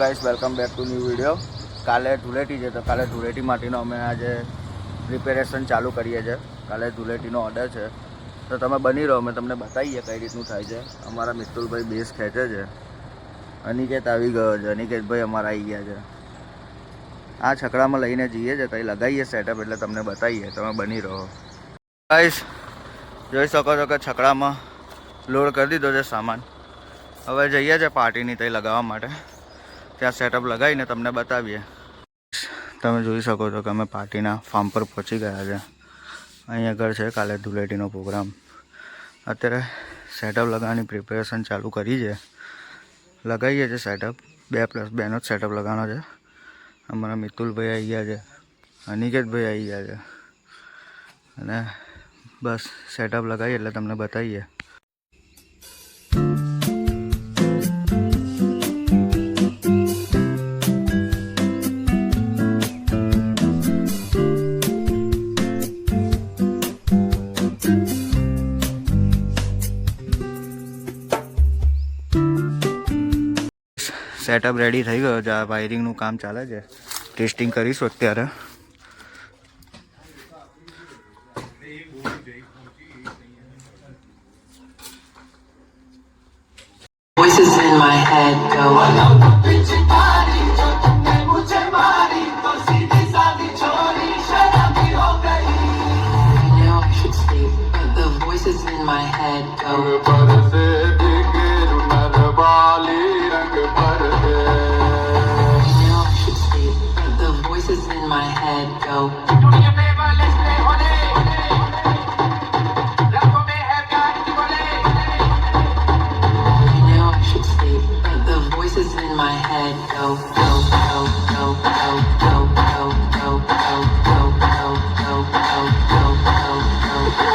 Guys welcome back to new video. કાલે ધૂળેટી છે તો કાલે ધૂળેટી માટેનો અમે આજે પ્રિપેરેશન ચાલુ કરીએ છીએ. કાલે ધૂળેટીનો ઓર્ડર છે તો તમે બની રહો, અમે તમને બતાવીએ કઈ રીતનું થાય છે. અમારા મિત્તુલભાઈ બેઝ ખેંચે છે, અનિકેત આવી ગયો છે, અનિકેતભાઈ અમારા આવી ગયા છે. આ છકડામાં લઈને જઈએ છે, કંઈ લગાવીએ સેટઅપ એટલે તમને બતાવીએ, તમે બની રહો. ગાઈસ જોઈ શકો છો કે છકડામાં લોડ કરી દીધો છે સામાન. હવે જઈએ છે પાર્ટીની તઈ લગાવવા માટે. ત્યાં સેટઅપ લગાવીને તમને બતાવીએ. તમે જોઈ શકો છો કે અમે પાર્ટીના ફાર્મ પર પહોંચી ગયા છે. અહીં આગળ છે કાલે ધૂળેટીનો પ્રોગ્રામ. અત્યારે સેટઅપ લગાવવાની પ્રિપેરેશન ચાલુ કરી છે. લગાવીએ છીએ સેટઅપ. 2+2 નો જ સેટઅપ લગાવવાનો છે. અમારા મિતુલભાઈ આવી ગયા છે, અનિકેતભાઈ આવી ગયા છે અને બસ સેટઅપ લગાવીએ એટલે તમને બતાવીએ. સેટઅપ રેડી થઈ ગયો છે. આ વાયરિંગનું કામ ચાલે છે. ટેસ્ટિંગ કરીશું અત્યારે. Voices in my head go. I know I should sleep, but the voices in my head go. My head go. I should sleep, but the voices in my head go, go, go, go, go, go, go, go, go, go, go, go, go, go, go, go.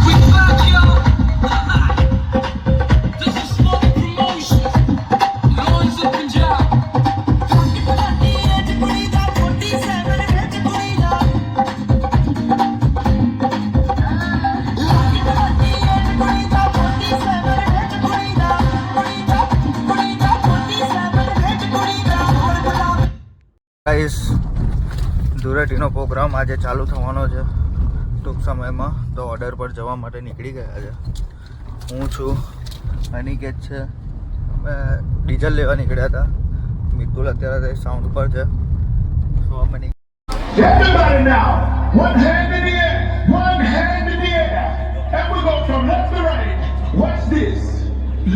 We fuck you. This is small promotion. Lawns of Punjab. Guys ધૂળેટીનો programme આજે ચાલુ થવાનો છે ટૂંક સમયમાં. તો order પર જવા માટે નીકળી ગયા છે. હું છું, અનિકેત છે, અમે ડીઝલ લેવા નીકળ્યા હતા. મિતુલ અત્યારે સાઉન્ડ પર છે. તો અમે everybody now, one hand in the air, one hand in the air, and we go from left to right. Watch this.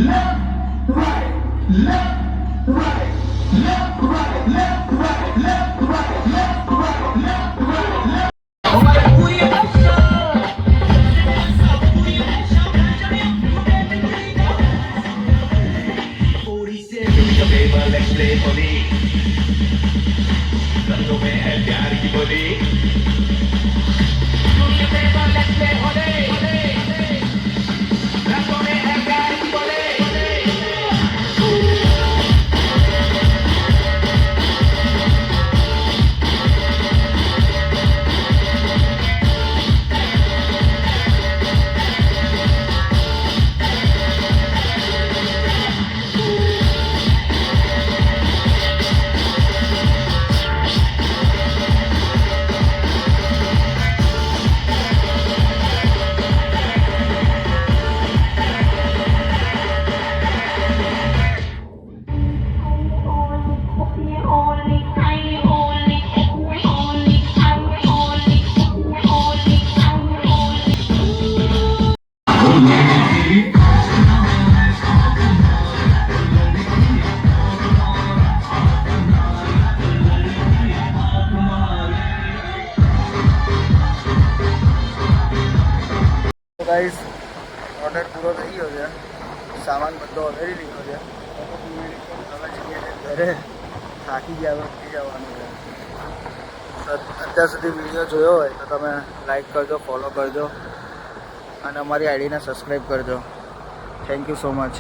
Left, right, left, right, left, right, left, right, left, right, left, right, left, right, left. Let's play holy. रंगों में है प्यार की बोली. Let's play holy. रंगों में है प्यार की बोली. ગાઈસ ઓર્ડર પૂરો થઈ ગયો છે. સામાન બધો ઓર્ડરી લીધો છે. હવે જઈએ ઘરે. થાકી ગયા, ઉઠી જવાનું છે. અત્યાર સુધી વિડીયો જોયો હોય તો તમે લાઈક કરજો, ફોલો કરજો અને અમારી આઈડીને સબસ્ક્રાઈબ કરજો. Thank you so much.